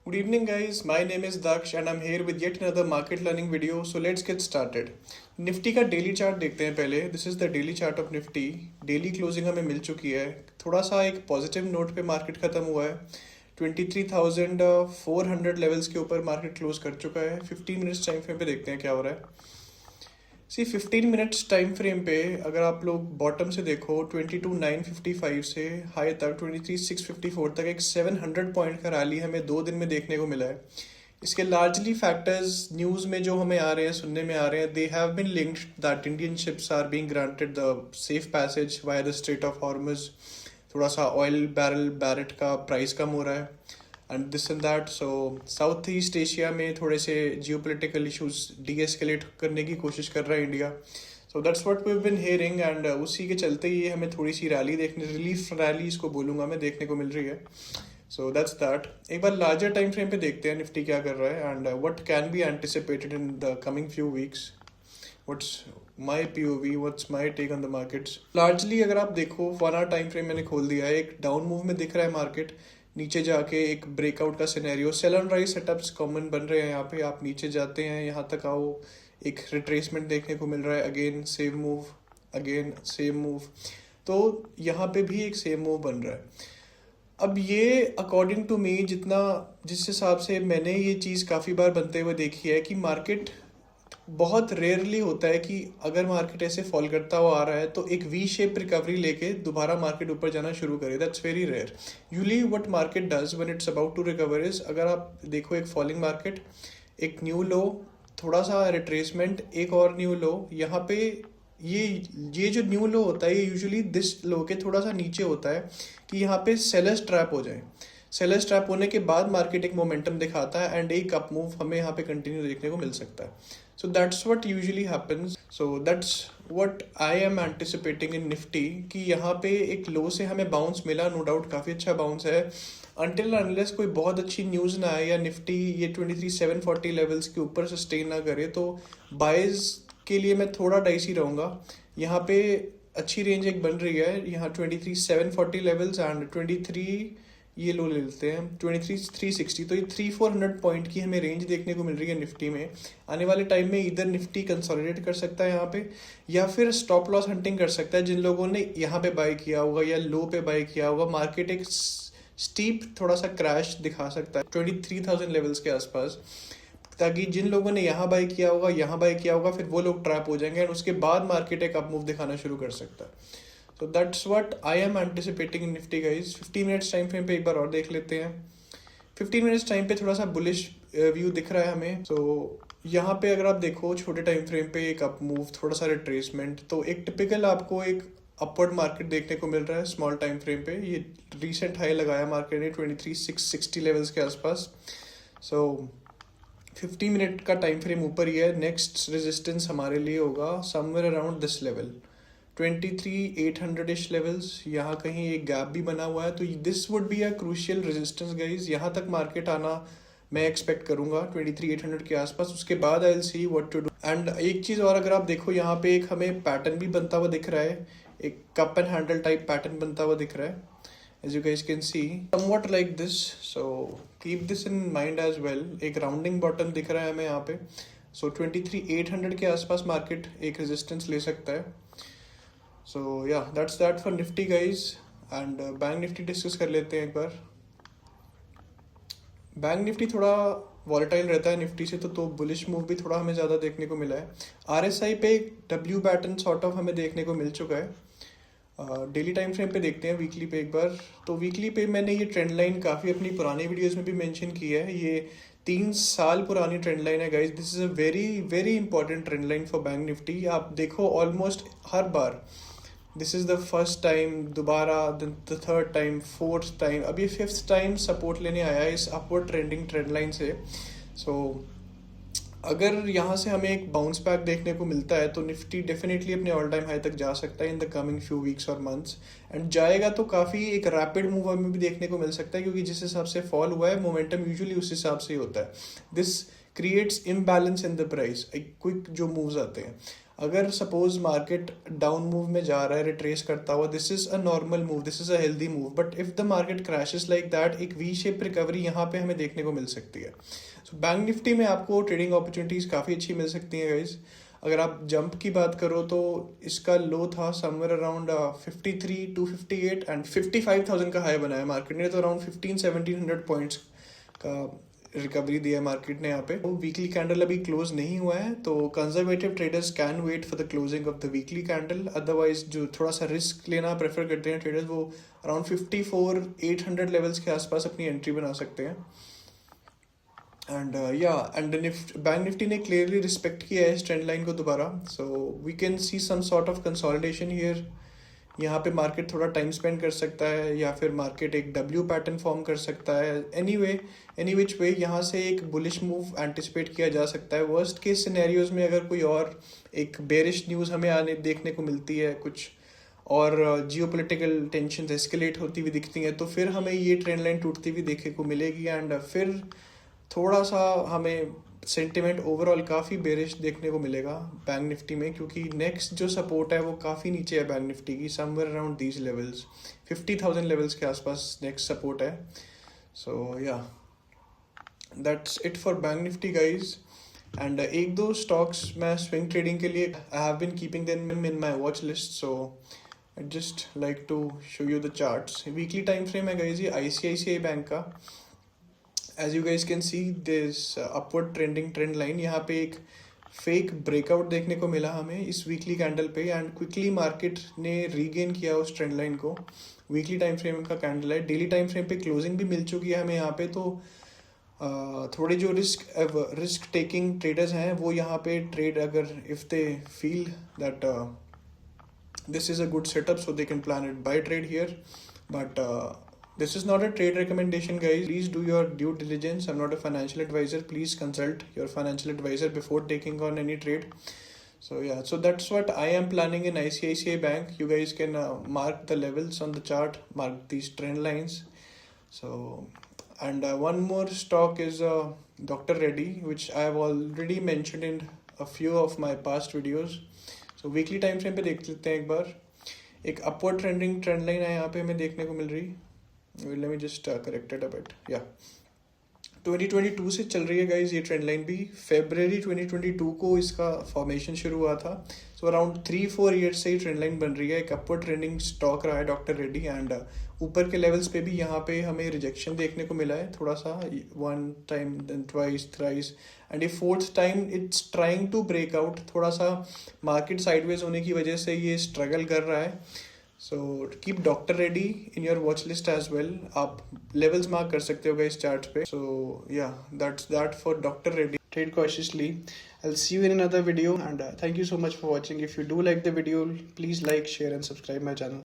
Good evening, guys. My name is Daksh and I'm here with yet another market learning video. So let's get started. Nifty का daily chart देखते हैं पहले. This is the daily chart of Nifty. Daily closing हमें मिल चुकी है. थोड़ा सा एक पॉजिटिव नोट पे मार्केट खत्म हुआ है. 23,400 लेवल्स के ऊपर मार्केट क्लोज कर चुका है. 15 मिनट्स टाइम फ्रेम पे देखते हैं क्या हो रहा है. 15 मिनट्स टाइम फ्रेम पे अगर आप लोग बॉटम से देखो 22,955 से हाई तक 23,654 तक एक 700 पॉइंट का रैली हमें 2 दिन में देखने को मिला है. इसके लार्जली फैक्टर्स न्यूज़ में जो हमें आ रहे हैं, सुनने में आ रहे हैं, they have been linked that Indian ships are being granted the safe passage via the Strait of Hormuz. थोड़ा सा ऑयल बैरेट का प्राइस कम हो रहा है and this and that. So South East Asia में थोड़े से जियोपॉलिटिकल इश्यूज डीएस्केलेट करने की कोशिश कर रहा है India. So that's what we have been hearing and उसी के चलते ही हमें थोड़ी सी रैली देखने, रिलीफ रैली इसको बोलूँगा मैं, देखने को मिल रही है. So that's that. एक बार लार्जर टाइम फ्रेम पे देखते हैं निफ्टी क्या कर रहा है and what can be anticipated in the coming few weeks. What's my POV, what's my take on the markets. Largely अगर आप देखो 1 आवर टाइम फ्रेम मैंने खोल दिया है. एक डाउन मूव में दिख रहा है मार्केट. नीचे जाके एक ब्रेकआउट का scenario, sell and rise setups common बन रहे हैं यहाँ पे. आप नीचे जाते हैं, यहाँ तक आओ, एक रिट्रेसमेंट देखने को मिल रहा है. Again same move, again same move. तो यहाँ पे भी एक सेम मूव बन रहा है. अब ये अकॉर्डिंग टू मी, जिस हिसाब से मैंने ये चीज़ काफ़ी बार बनते हुए देखी है कि मार्केट बहुत रेयरली होता है कि अगर मार्केट ऐसे फॉल करता हुआ आ रहा है तो एक वी शेप रिकवरी लेके दोबारा मार्केट ऊपर जाना शुरू करे. That's very rare. Usually what market does when it's about to recover is, अगर आप देखो एक फॉलिंग मार्केट, एक न्यू लो, थोड़ा सा रिट्रेसमेंट, एक और न्यू लो. यहाँ पे ये जो न्यू लो होता है ये यूजुअली दिस लो के थोड़ा सा नीचे होता है कि यहाँ पे सेलर्स ट्रैप हो जाए. सेलर्स ट्रैप होने के बाद मार्केट एक मोमेंटम दिखाता है एंड एक अप मूव हमें यहाँ पे कंटिन्यू देखने को मिल सकता है. So that's what usually happens. So that's what I am anticipating in Nifty कि यहाँ पे एक लो से हमें बाउंस मिला. नो डाउट काफ़ी अच्छा बाउंस है. अनटिल अनलेस कोई बहुत अच्छी न्यूज़ ना आए या निफ्टी ये 23,740 लेवल्स के ऊपर सस्टेन ना करे तो बाइज के लिए मैं थोड़ा डाइसी रहूँगा. यहाँ पे अच्छी रेंज एक बन रही है. यहाँ 23,740 लेवल्स एंड 23 ये लो ले लेते हैं 23,360. तो ये 300-400 पॉइंट की हमें रेंज देखने को मिल रही है निफ्टी में. आने वाले टाइम में इधर निफ्टी कंसोलिडेट कर सकता है यहाँ पे या फिर स्टॉप लॉस हंटिंग कर सकता है. जिन लोगों ने यहाँ पे बाय किया होगा या लो पे बाय किया होगा, मार्केट एक स्टीप थोड़ा सा क्रैश दिखा सकता है 23,000 लेवल्स के आसपास, ताकि जिन लोगों ने यहाँ बाय किया होगा, यहाँ बाय किया होगा, फिर वो लोग ट्रैप हो जाएंगे एंड उसके बाद मार्केट एक अप मूव दिखाना शुरू कर सकता है. So that's what I am anticipating in Nifty guys. 15 minutes time frame पे एक बार और देख लेते हैं. 15 मिनट्स टाइम पे थोड़ा सा बुलिश व्यू दिख रहा है हमें. सो यहाँ पे अगर आप देखो छोटे टाइम फ्रेम पे एक अप मूव, थोड़ा सा रिट्रेसमेंट, तो एक टिपिकल आपको एक अपवर्ड मार्केट देखने को मिल रहा है स्मॉल टाइम फ्रेम पे. ये रिसेंट हाई लगाया मार्केट ने 23,660 लेवल्स के आसपास. सो 50 मिनट का टाइम फ्रेम ऊपर ही है. नेक्स्ट रेजिस्टेंस हमारे लिए होगा somewhere around this level 23,800 levels. यहाँ कहीं एक गैप भी बना हुआ है तो this would be a crucial resistance guys. यहाँ तक मार्केट आना मैं एक्सपेक्ट करूंगा 23,800 के आसपास. उसके बाद I will see what to do. And एक चीज़ और, अगर आप देखो यहाँ पे एक हमें पैटर्न भी बनता हुआ दिख रहा है. एक cup and handle type pattern बनता हुआ दिख रहा है as you guys can see, somewhat like this. So keep this in mind as well. एक राउंडिंग बॉटम दिख रहा है हमें यहाँ पे. सो 23,800 के आसपास मार्केट एक रेजिस्टेंस ले सकता है. So yeah that's that for Nifty guys. And bank Nifty discuss कर लेते हैं एक बार. बैंक निफ्टी थोड़ा वॉलेटाइल रहता है निफ्टी से तो बुलिश मूव भी थोड़ा हमें ज़्यादा देखने को मिला है. RSI पे एक W पैटर्न सॉर्ट ऑफ हमें देखने को मिल चुका है. डेली टाइम फ्रेम पे देखते हैं वीकली पे एक बार. तो वीकली पे मैंने ये ट्रेंड लाइन काफ़ी अपनी पुरानी वीडियोस में भी मेंशन की है. ये 3 साल पुरानी ट्रेंड लाइन है guys. This is a very very important trend line for bank Nifty. आप देखो ऑलमोस्ट हर बार, this is the first time, दोबारा the third time, fourth time, अब ये 5th टाइम सपोर्ट लेने आया है इस अपवर्ड ट्रेंडिंग ट्रेंड लाइन से. सो अगर यहाँ से हमें एक बाउंस बैक देखने को मिलता है तो निफ्टी डेफिनेटली अपने ऑल टाइम हाई तक जा सकता है इन द कमिंग फ्यू वीक्स और मंथ्स. एंड जाएगा तो काफ़ी एक रैपिड मूव हमें भी देखने को मिल सकता है क्योंकि जिस हिसाब से फॉल हुआ है मोमेंटम यूजुअली उस हिसाब से ही होता है. This creates imbalance in the price, एक क्विक जो मूव्स आते हैं. अगर सपोज मार्केट डाउन मूव में जा रहा है रिट्रेस करता हुआ, this is a normal move, this is a healthy move, but if the market crashes like that, एक वी शेप रिकवरी यहाँ पे हमें देखने को मिल सकती है। सो बैंक निफ्टी में आपको ट्रेडिंग अपॉर्चुनिटीज काफ़ी अच्छी मिल सकती हैं गाइज। अगर आप जंप की बात करो तो इसका लो था समवेयर अराउंड 53,258 एंड 55,000 का हाई बनाया मार्केट ने, तो अराउंड 15-1700 पॉइंट्स का रिकवरी दिया मार्केट ने यहाँ पे। तो वीकली कैंडल अभी क्लोज नहीं हुआ है, तो conservative traders can wait for the closing of the weekly candle. Otherwise जो थोड़ा सा रिस्क लेना प्रेफर करते हैं ट्रेडर्स, वो अराउंड 54,800 लेवल्स के आसपास अपनी एंट्री बना सकते हैं। एंड एंड बैंक निफ्टी ने क्लियरली रिस्पेक्ट किया है इस ट्रेंड लाइन को दोबारा, so we can see some sort of consolidation here. यहाँ पे मार्केट थोड़ा टाइम स्पेंड कर सकता है, या फिर मार्केट एक डब्ल्यू पैटर्न फॉर्म कर सकता है। एनी विच वे यहाँ से एक बुलिश मूव एंटिसिपेट किया जा सकता है। वर्स्ट केस सिनेरियोज में अगर कोई और एक बेरिश न्यूज़ हमें आने देखने को मिलती है, कुछ और जियोपॉलिटिकल टेंशन एस्केलेट होती हुई दिखती हैं, तो फिर हमें ये ट्रेंड लाइन टूटती हुई देखने को मिलेगी। एंड फिर थोड़ा सा हमें सेंटिमेंट ओवरऑल काफ़ी बेरिश देखने को मिलेगा बैंक निफ्टी में, क्योंकि नेक्स्ट जो सपोर्ट है वो काफ़ी नीचे है बैंक निफ्टी की, somewhere around these levels, 50,000 levels के आसपास नेक्स्ट सपोर्ट है। So yeah that's it for bank Nifty guys. And एक दो स्टॉक्स मैं स्विंग ट्रेडिंग के लिए I have been keeping them in my watch list, so I just like to show you the charts. Weekly time frame है guys ये ICICI bank का। As you guys can see this upward trending trend line, यहाँ पे एक fake breakout देखने को मिला हमें इस वीकली कैंडल पे, एंड क्विकली मार्केट ने रीगेन किया उस ट्रेंड लाइन को। वीकली टाइम फ्रेम का कैंडल है, डेली टाइम फ्रेम पे क्लोजिंग भी मिल चुकी है हमें यहाँ पे। तो थोड़े जो रिस्क टेकिंग ट्रेडर्स हैं वो यहाँ पे ट्रेड, अगर if they feel that this is a good setup, so they can plan it buy trade here, but this is not a trade recommendation guys. Please do your due diligence. I'm not a financial advisor. Please consult your financial advisor before taking on any trade. So yeah, so that's what I am planning in ICICI Bank. You guys can mark the levels on the chart, mark these trend lines. So and one more stock is Dr. Reddy, which I have already mentioned in a few of my past videos. So weekly time frame पे देख लेते हैं एक बार। एक upward trending trend line है यहाँ पे हमें देखने को मिल रही। Let me just correct it a bit. या 2022 से चल रही है गाइज ये ट्रेंड लाइन भी। February 2022 को इसका फॉर्मेशन शुरू हुआ था। सो अराउंड 3-4 ईयर्स से ही ट्रेंड लाइन बन रही है। एक अपवर्ड ट्रेंडिंग स्टॉक रहा है डॉक्टर रेड्डी, एंड ऊपर के लेवल्स पे भी यहाँ पे हमें रिजेक्शन देखने को मिला है थोड़ा सा, 1 time then twice thrice, and ये 4th time it's trying to break out. थोड़ा सा मार्केट साइडवेज होने की वजह से ये स्ट्रगल कर रहा है। So keep doctor Reddy in your watch list as well. आप लेवल्स मार्क कर सकते हो इस चार्ट पे। So yeah that's that for doctor Reddy. Trade cautiously. I'll see you in another video, and thank you so much for watching. If you do like the video, please like, share and subscribe my channel.